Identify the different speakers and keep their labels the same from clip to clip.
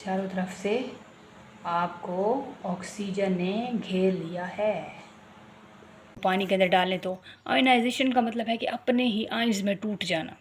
Speaker 1: चारों तरफ से आपको ऑक्सीजन ने घेर लिया है। पानी के अंदर डालें तो आयनाइजेशन का मतलब है कि अपने ही आयंस में टूट जाना।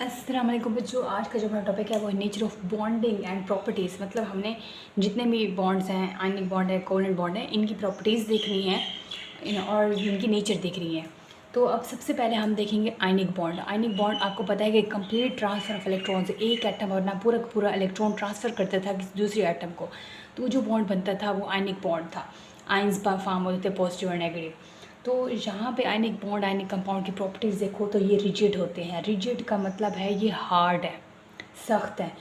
Speaker 1: अस्सलाम वालेकुम बच्चों, आज का जो हमारा टॉपिक है वो है nature of bonding and properties. मतलब हमने जितने भी बॉन्ड्स हैं, आयनिक बॉन्ड है, कोवलेंट बॉन्ड है, इनकी प्रॉपर्टीज़ देखनी है और इनकी नेचर देखनी है। तो अब सबसे पहले हम देखेंगे आयनिक बॉन्ड। आयनिक बॉन्ड आपको पता है कि कंप्लीट ट्रांसफ़र ऑफ इलेक्ट्रॉन्स, एक एटम और ना पूरा का पूरा इलेक्ट्रॉन ट्रांसफ़र करता था किसी दूसरे एटम को। तो जो बॉन्ड बनता था वो आयनिक बॉन्ड था। आयंस फॉर्म होते थे पॉजिटिव और नेगेटिव। तो यहाँ पे आयनिक बॉन्ड, आयनिक कंपाउंड की प्रॉपर्टीज़ देखो तो ये रिजिड होते हैं। रिजिड का मतलब है ये हार्ड है, सख्त है।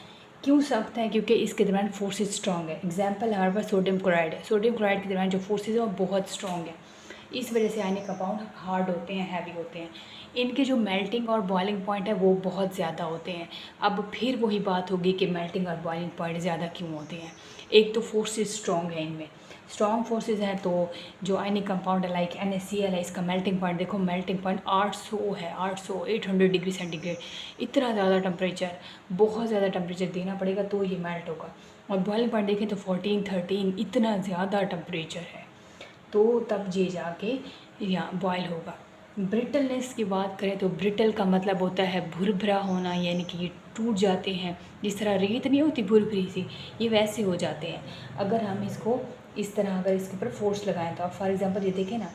Speaker 1: क्यों सख्त है? क्योंकि इसके दरमियान फोर्सेज स्ट्रॉन्ग है। एग्जांपल हमारे पास सोडियम क्लोराइड है। सोडियम क्लोराइड के दरमियान जो फोर्सेज है वो बहुत स्ट्रॉन्ग है। इस वजह से आयनिक कंपाउंड हार्ड होते हैं, हैवी होते हैं। इनके जो मेल्टिंग और बॉइलिंग पॉइंट है वो बहुत ज़्यादा होते हैं। अब फिर वही बात होगी कि मेल्टिंग और बॉइलिंग पॉइंट ज़्यादा क्यों होते हैं। एक तो फोर्सेज स्ट्रॉन्ग है, इनमें स्ट्रॉन्ग फोर्सेज हैं। तो जो आयनिक कंपाउंड है लाइक NaCl है, इसका मेल्टिंग पॉइंट देखो, मेल्टिंग पॉइंट 800 है, 800 डिग्री सेंटीग्रेड। इतना ज़्यादा टेम्परेचर, बहुत ज़्यादा टेम्परेचर देना पड़ेगा तो ये मेल्ट होगा। और बॉइलिंग पॉइंट देखें तो 14, 13, इतना ज़्यादा टेम्परेचर है तो तब ये जाके यहाँ बॉयल होगा। ब्रिटलनेस की बात करें तो ब्रिटल का मतलब होता है भुरभुरा होना, यानी कि ये टूट जाते हैं। जिस तरह रेत नहीं होती भुरभुरी सी, ये वैसे हो जाते हैं अगर हम इसको इस तरह अगर इसके ऊपर फोर्स लगाएं तो। आप फॉर एग्जांपल ये देखें ना,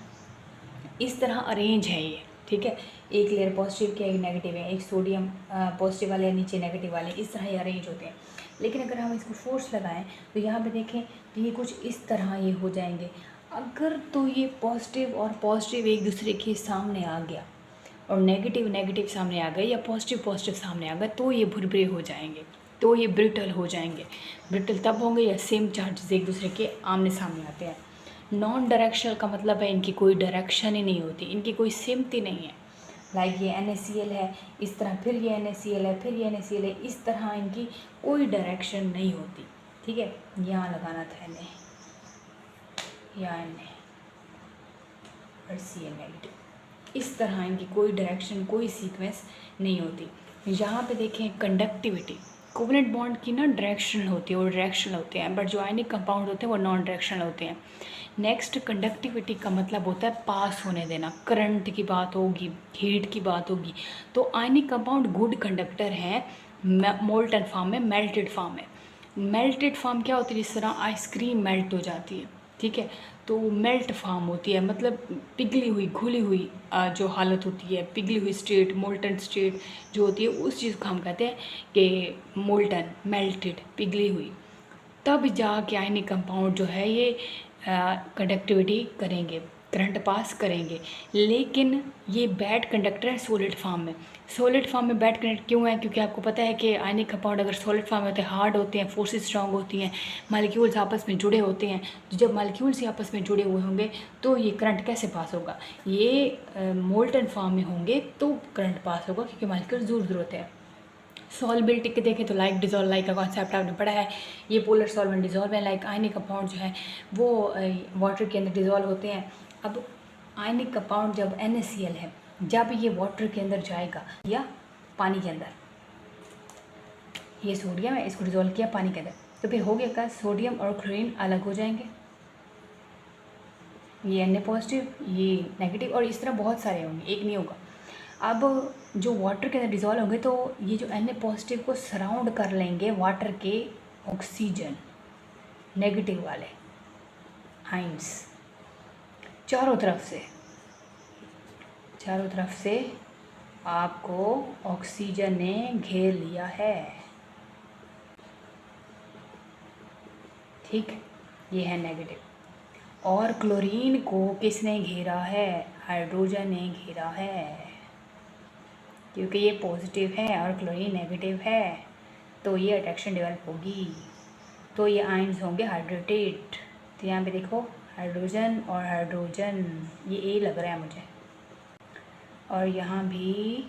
Speaker 1: इस तरह अरेंज है ये, ठीक है। एक लेयर पॉजिटिव की, एक नेगेटिव है, एक सोडियम पॉजिटिव वाले नीचे नेगेटिव वाले, इस तरह ये अरेंज होते हैं। लेकिन अगर हम इसको फोर्स लगाएं तो यहाँ पे देखें तो ये कुछ इस तरह ये हो जाएंगे। अगर तो ये पॉजिटिव और पॉजिटिव एक दूसरे के सामने आ गया और नेगेटिव नेगेटिव सामने आ गए या पॉजिटिव पॉजिटिव सामने आ गए तो ये भुरभुरे हो जाएंगे, तो ये ब्रिटल हो जाएंगे। ब्रिटल तब होंगे या सेम चार्जेस एक दूसरे के आमने सामने आते हैं। नॉन डायरेक्शनल का मतलब है इनकी कोई डायरेक्शन ही नहीं होती, इनकी कोई सिमती नहीं है। लाइक ये NaCl है, इस तरह फिर ये NaCl है, फिर ये NaCl है, इस तरह इनकी कोई डायरेक्शन नहीं होती, ठीक है। यहाँ लगाना था Na, यहाँ Na और Cl नेगेटिव, इस तरह इनकी कोई डायरेक्शन, कोई सीक्वेंस नहीं होती। यहाँ पे देखें कंडक्टिविटी, कोवलेंट बॉन्ड की ना डायरेक्शनल होती है, वो डायरेक्शनल होते हैं, बट जो आयनिक कंपाउंड होते हैं वो नॉन डायरेक्शनल होते हैं। नेक्स्ट, कंडक्टिविटी का मतलब होता है पास होने देना। करंट की बात होगी, हीट की बात होगी, तो आयनिक कंपाउंड गुड कंडक्टर हैं मोल्टन फॉर्म में, मेल्टेड फॉर्म में। मेल्टेड फॉर्म क्या होती है? जिस तरह आइसक्रीम मेल्ट हो जाती है, ठीक है, तो मेल्ट फॉर्म होती है, मतलब पिघली हुई, घुली हुई जो हालत होती है, पिघली हुई स्टेट, मोल्टन स्टेट जो होती है, उस चीज़ को हम कहते हैं कि मोल्टन, मेल्टेड, पिघली हुई। तब जाके आयनिक कंपाउंड जो है ये कंडक्टिविटी करेंगे, करंट पास करेंगे। लेकिन ये बैड कंडक्टर है सॉलिड फॉर्म में। सॉलिड फॉर्म में बैड कंडक्टर क्यों है? क्योंकि आपको पता है कि आयनिक कंपाउंड अगर सॉलिड फॉर्म में होते हैं, हार्ड होते हैं, फोर्सेस स्ट्रांग होती हैं, मालिक्यूल्स आपस में जुड़े होते हैं। तो जब मालिक्यूल्स आपस में जुड़े हुए होंगे तो ये करंट कैसे पास होगा? ये मोल्टन फॉर्म में होंगे तो करंट पास होगा, क्योंकि मालिक्यूल्स दूर दूर होते हैं। सॉल्बिलिटी के देखें तो लाइक डिजॉल्व, लाइक का कॉन्सेप्ट आपने पढ़ा है, ये पोलर सॉल्वेंट डिजॉल्व है। लाइक आयनिक कंपाउंड जो है वो वाटर के अंदर डिजॉल्व होते हैं। अब आयनिक कंपाउंड जब NaCl है, जब ये वाटर के अंदर जाएगा या पानी के अंदर, ये सोडियम है, इसको डिजॉल्व किया पानी के अंदर, तो फिर हो गया क्या? सोडियम और क्लोरीन अलग हो जाएंगे, ये Na पॉजिटिव, ये नेगेटिव, और इस तरह बहुत सारे होंगे, एक नहीं होगा। अब जो वाटर के अंदर डिज़ोल्व होंगे तो ये जो Na पॉजिटिव को सराउंड कर लेंगे वाटर के ऑक्सीजन नेगेटिव वाले आयंस, चारों तरफ से आपको ऑक्सीजन ने घेर लिया है, ठीक, ये है नेगेटिव। और क्लोरीन को किसने घेरा है? हाइड्रोजन ने घेरा है, क्योंकि ये पॉजिटिव है और क्लोरीन नेगेटिव है, तो ये अट्रैक्शन डेवलप होगी, तो ये आयंस होंगे हाइड्रेटेड। तो यहाँ पे देखो हाइड्रोजन और हाइड्रोजन, ये A लग रहा है मुझे, और यहाँ भी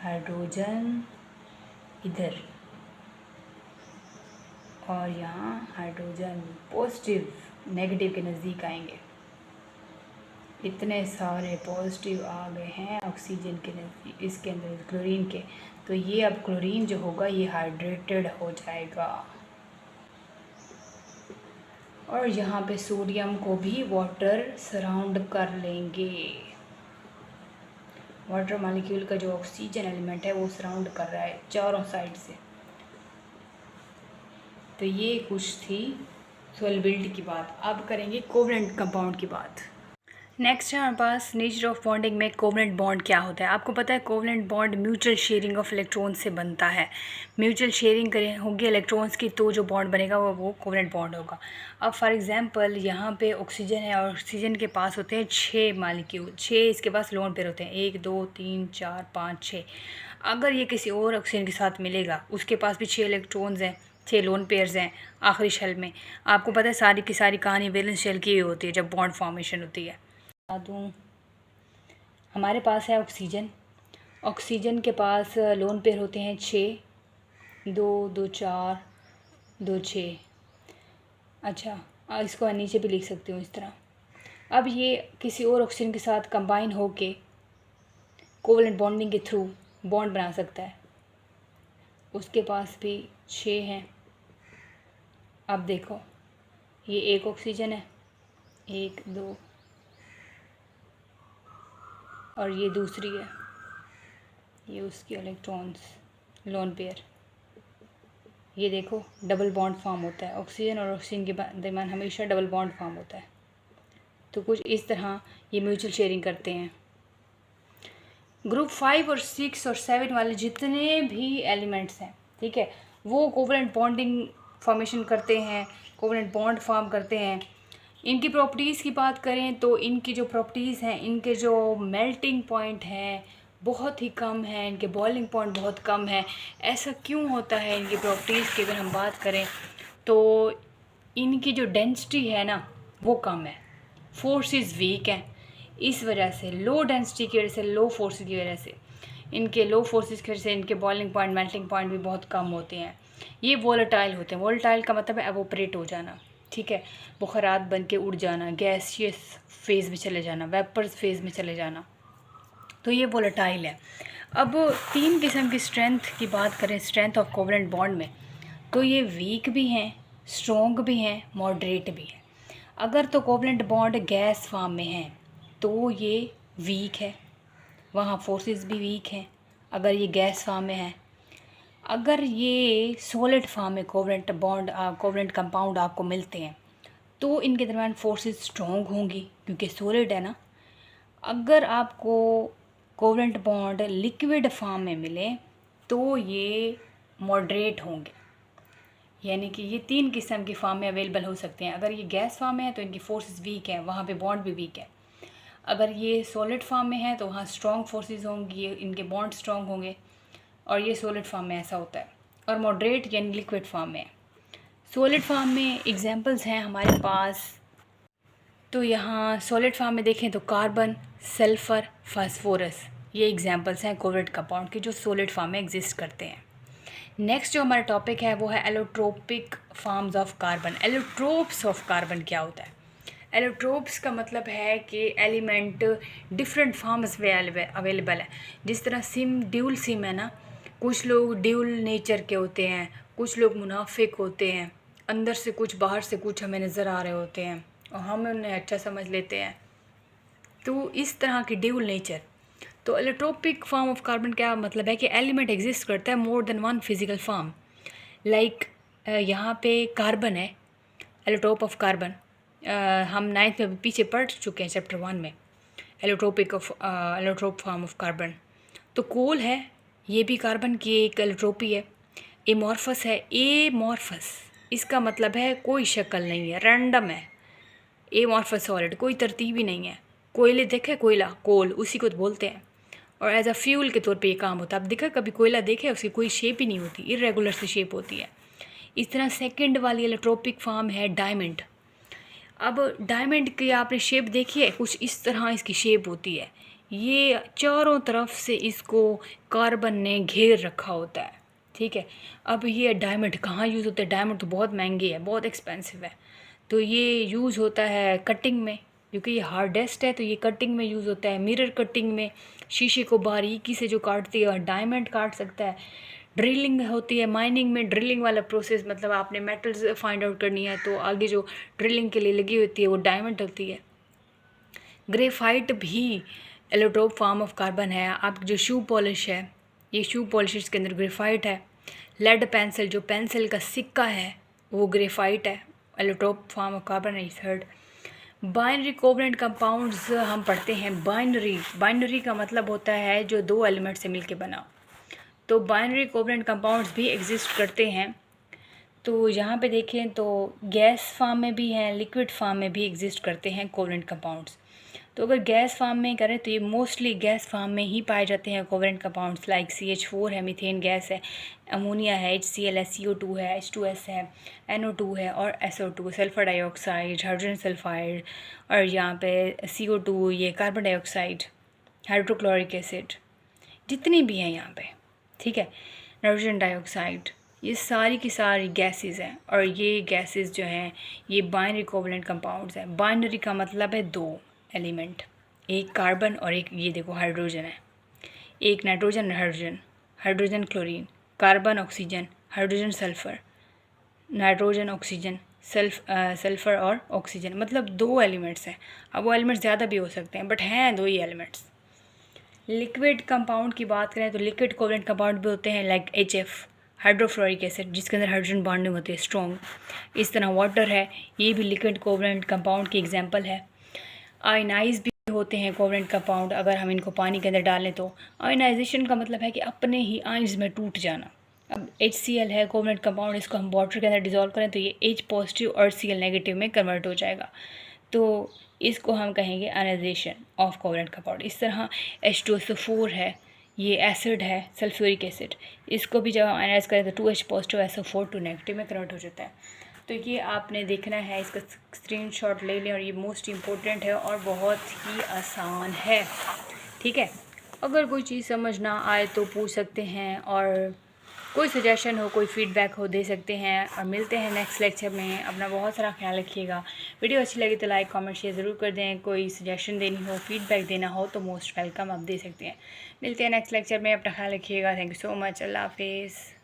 Speaker 1: हाइड्रोजन इधर, और यहाँ हाइड्रोजन पॉजिटिव नेगेटिव के नज़दीक आएंगे। इतने सारे पॉजिटिव आ गए हैं ऑक्सीजन के नज़दीक, इसके अंदर क्लोरीन के, तो ये अब क्लोरीन जो होगा ये हाइड्रेटेड हो जाएगा। और यहाँ पे सोडियम को भी वाटर सराउंड कर लेंगे। वाटर मॉलिक्यूल का जो ऑक्सीजन एलिमेंट है वो सराउंड कर रहा है चारों साइड से। तो ये कुछ थी सॉल्युबिलिटी की बात। अब करेंगे कोवलेंट कंपाउंड की बात। नेक्स्ट है हमारे पास नेचर ऑफ बॉन्डिंग में कोवलेंट बॉन्ड क्या होता है। आपको पता है covalent bond mutual sharing of electron से बनता है। म्यूचुअल शेयरिंग करें होगी इलेक्ट्रॉन्स की तो जो बॉन्ड बनेगा वो कोवलेंट बॉन्ड होगा। अब फॉर एग्जांपल यहाँ पे ऑक्सीजन है और ऑक्सीजन के पास होते हैं 6 मालिक्यूल, 6 इसके पास लोन पेयर होते हैं, 1 2 3 4 5 6। अगर ये किसी और ऑक्सीजन के साथ मिलेगा उसके पास भी 6 इलेक्ट्रॉन्स हैं, 6 लोन पेयर्स हैं आखिरी शेल में। आपको पता है सारी की सारी कहानी वैलेंस शेल की होती है जब बॉन्ड फॉर्मेशन होती है। दूँ हमारे पास है ऑक्सीजन। ऑक्सीजन के पास लोन पेयर होते हैं 6, 2 2 4 2 6। अच्छा इसको नीचे भी लिख सकती हूँ इस तरह। अब ये किसी और ऑक्सीजन के साथ कंबाइन होके कोवलेंट बॉन्डिंग के थ्रू बॉन्ड बना सकता है। उसके पास भी 6 हैं। अब देखो ये एक ऑक्सीजन है, 1 2, और ये दूसरी है, ये उसकी इलेक्ट्रॉन्स लोन पेयर। ये देखो डबल बॉन्ड फॉर्म होता है, ऑक्सीजन और ऑक्सीजन के दरमियान हमेशा डबल बॉन्ड फॉर्म होता है। तो कुछ इस तरह ये म्यूचुअल शेयरिंग करते हैं। ग्रुप 5 और 6 और 7 वाले जितने भी एलिमेंट्स हैं, ठीक है, वो कोवलेंट बॉन्डिंग फॉर्मेशन करते हैं, कोवलेंट बॉन्ड फॉर्म करते हैं। इनकी प्रॉपर्टीज़ की बात करें तो इनकी जो प्रॉपर्टीज़ हैं, इनके जो मेल्टिंग पॉइंट हैं बहुत ही कम है, इनके बॉइलिंग पॉइंट बहुत कम है। ऐसा क्यों होता है इनकी प्रॉपर्टीज़ की अगर हम बात करें तो इनकी जो डेंसिटी है ना वो कम है, फोर्सेस वीक हैं। इस वजह से लो डेंसिटी की वजह से, लो फोर्सेस की वजह से, इनके लो फोर्सेस की वजह से इनके बॉइलिंग पॉइंट मेल्टिंग पॉइंट भी बहुत कम होते हैं। ये वोलेटाइल होते हैं। वोलेटाइल का मतलब है एवोपरेट हो जाना, ठीक है, बुखारात बन के उड़ जाना, गैसियस फेज़ में चले जाना, वेपर्स फेज़ में चले जाना। तो ये वोलेटाइल है। अब 3 किस्म की स्ट्रेंथ की बात करें, स्ट्रेंथ ऑफ कोवलेंट बॉन्ड में, तो ये वीक भी हैं, स्ट्रॉन्ग भी हैं, मॉडरेट भी हैं। अगर तो कोवलेंट बॉन्ड गैस फॉर्म में है तो ये वीक है, वहाँ फोर्सेस भी वीक हैं अगर ये गैस फॉर्म में है। अगर ये सॉलिड फॉर्म में कोवलेंट बॉन्ड कोवलेंट कंपाउंड आपको मिलते हैं तो इनके दरमियान फोर्सेस स्ट्रॉन्ग होंगी क्योंकि सॉलिड है ना। अगर आपको कोवलेंट बॉन्ड लिक्विड फॉर्म में मिले तो ये मॉडरेट होंगे, यानी कि ये 3 किस्म की फॉर्म में अवेलेबल हो सकते हैं। अगर ये गैस फॉर्म में है तो इनकी फोर्सेस वीक है, वहाँ पे बॉन्ड भी वीक है। अगर ये सॉलिड फॉर्म में है तो वहाँ स्ट्रॉन्ग फोर्सेस होंगी, इनके बॉन्ड स्ट्रॉन्ग होंगे, और ये सॉलिड फॉर्म में ऐसा होता है। और मॉडरेट यानी लिक्विड फॉर्म में है। सॉलिड फॉर्म में एग्जांपल्स हैं हमारे पास, तो यहाँ सॉलिड फॉर्म में देखें तो कार्बन, सल्फ़र, फास्फोरस, ये एग्जांपल्स हैं कोवलेंट कंपाउंड के जो सॉलिड फॉर्म में एग्जिस्ट करते हैं। नेक्स्ट जो हमारा टॉपिक है वो है allotropic forms of carbon. Allotropes of carbon क्या होता है? एलोट्रोप्स का मतलब है कि एलिमेंट डिफरेंट फॉर्म्स में अवेलेबल है। जिस तरह सिम ड्यूल सिम है ना, कुछ लोग ड्यूल नेचर के होते हैं, कुछ लोग मुनाफिक होते हैं, अंदर से कुछ बाहर से कुछ हमें नज़र आ रहे होते हैं और हम उन्हें अच्छा समझ लेते हैं। तो इस तरह की ड्यूल नेचर। तो एलोट्रोपिक फॉर्म ऑफ कार्बन क्या मतलब है कि एलिमेंट एग्जिस्ट करता है more than one physical form. Like यहाँ पे कार्बन है, एलोट्रोप ऑफ कार्बन, हम 9th में पीछे पढ़ चुके हैं चैप्टर 1 में, एलोट्रोप फॉर्म ऑफ कार्बन। तो कोल है, ये भी कार्बन की एक एलोट्रोपी है। एमॉर्फस है, एमॉर्फस इसका मतलब है कोई शक्ल नहीं है, रैंडम है। एमॉर्फस सॉलिड, कोई तरतीब ही नहीं है। कोयले देखे, कोयला, कोल उसी को बोलते हैं, और एज अ फ्यूल के तौर पे ये काम होता है। अब देखा कभी कोयला देखे, उसकी कोई शेप ही नहीं होती, इरेगुलर सी शेप होती है। इस तरह सेकंड वाली एलोट्रोपिक फॉर्म है डायमंड। अब डायमंड की आपने शेप देखी है, कुछ इस तरह इसकी शेप होती है। ये चारों तरफ से इसको कार्बन ने घेर रखा होता है, ठीक है। अब ये डायमंड कहाँ यूज़ होता है? डायमंड तो बहुत महंगे है, बहुत एक्सपेंसिव है। तो ये यूज़ होता है कटिंग में, क्योंकि ये हार्डेस्ट है तो ये कटिंग में यूज़ होता है। मिरर कटिंग में शीशे को बारीकी से जो काटती है, डायमंड काट सकता है। ड्रिलिंग होती है माइनिंग में, ड्रिलिंग वाला प्रोसेस मतलब आपने मेटल्स फाइंड आउट करनी है तो आगे जो ड्रिलिंग के लिए लगी होती है वो डायमंड होती है। ग्रेफाइट भी एलोट्रोप फॉर्म ऑफ कार्बन है। आपकी जो शू पॉलिश है, ये शू पॉलिश इसके अंदर ग्रेफाइट है। लेड पेंसिल, जो पेंसिल का सिक्का है वो ग्रेफाइट है, एलोट्रोप फॉर्म ऑफ कार्बन है। थर्ड, बाइनरी कोवलेंट कंपाउंड्स हम पढ़ते हैं। बाइनरी का मतलब होता है जो दो एलिमेंट से मिलके बना, तो बाइनरी कोवलेंट कंपाउंड्स भी एग्जिस्ट करते हैं। तो यहाँ पे देखें तो गैस फॉर्म में भी हैं, लिक्विड फॉर्म में भी एग्जिस्ट करते हैं कोवलेंट कंपाउंड्स। तो अगर गैस फॉर्म में करें तो ये मोस्टली गैस फॉर्म में ही पाए जाते हैं कोवलेंट कंपाउंड्स, लाइक CH4 है, मीथेन गैस है, अमोनिया है, HCl है, CO2 है, H2S है, NO2 है और SO2, sulphur dioxide, hydrogen sulphide, और यहाँ पे CO2 ये कार्बन डाइऑक्साइड, हाइड्रोक्लोरिक एसिड, जितनी भी हैं यहाँ पे, ठीक है, नाइट्रोजन डाइऑक्साइड, ये सारी की सारी गैसेस हैं। और ये गैसेस जो हैं ये बाइनरी कोवलेंट कंपाउंड्स हैं। बाइनरी का मतलब है दो एलिमेंट, एक कार्बन और एक ये देखो हाइड्रोजन है, एक nitrogen hydrogen, hydrogen chlorine, carbon oxygen, hydrogen sulphur, nitrogen oxygen, sulphur और ऑक्सीजन, मतलब दो एलिमेंट्स हैं। अब वो एलिमेंट्स ज़्यादा भी हो सकते हैं बट हैं दो ही एलिमेंट्स। लिक्विड कंपाउंड की बात करें तो लिक्विड कोवलेंट कंपाउंड भी होते हैं, लाइक HF, हाइड्रोफ्लोरिक एसिड, जिसके अंदर हाइड्रोजन बॉन्डिंग होती है स्ट्रॉन्ग। इस तरह वाटर है, ये भी लिक्विड कोवलेंट कंपाउंड की एग्जांपल है। आयनाइज भी होते हैं कोवलेंट कंपाउंड, अगर हम इनको पानी के अंदर डालें तो। आयनाइजेशन का मतलब है कि अपने ही आइंस में टूट जाना। अब HCl है कोवलेंट कंपाउंड, इसको हम वाटर के अंदर डिज़ोल्व करें तो ये H पॉजिटिव और Cl नेगेटिव में कन्वर्ट हो जाएगा, तो इसको हम कहेंगे आयनाइजेशन ऑफ कोवलेंट कंपाउंड। इस तरह H2SO4 है, ये एसिड है, सल्फ्यूरिक एसिड, इसको भी जब हम आयनाइज करें तो 2H पॉजिटिव SO4 2 नेगेटिव में कन्वर्ट हो जाता है। तो ये आपने देखना है, इसका स्क्रीनशॉट ले लें, और ये मोस्ट इम्पोर्टेंट है और बहुत ही आसान है, ठीक है। अगर कोई चीज़ समझ ना आए तो पूछ सकते हैं, और कोई सजेशन हो, कोई फीडबैक हो, दे सकते हैं। और मिलते हैं नेक्स्ट लेक्चर में। अपना बहुत सारा ख्याल रखिएगा। वीडियो अच्छी लगी तो लाइक कमेंट शेयर ज़रूर कर दें। कोई सजेशन देनी हो, फीडबैक देना हो तो मोस्ट वेलकम, आप दे सकते हैं। मिलते हैं नेक्स्ट लेक्चर में, अपना ख्याल रखिएगा। Thank you so much. अल्लाह हाफिज़।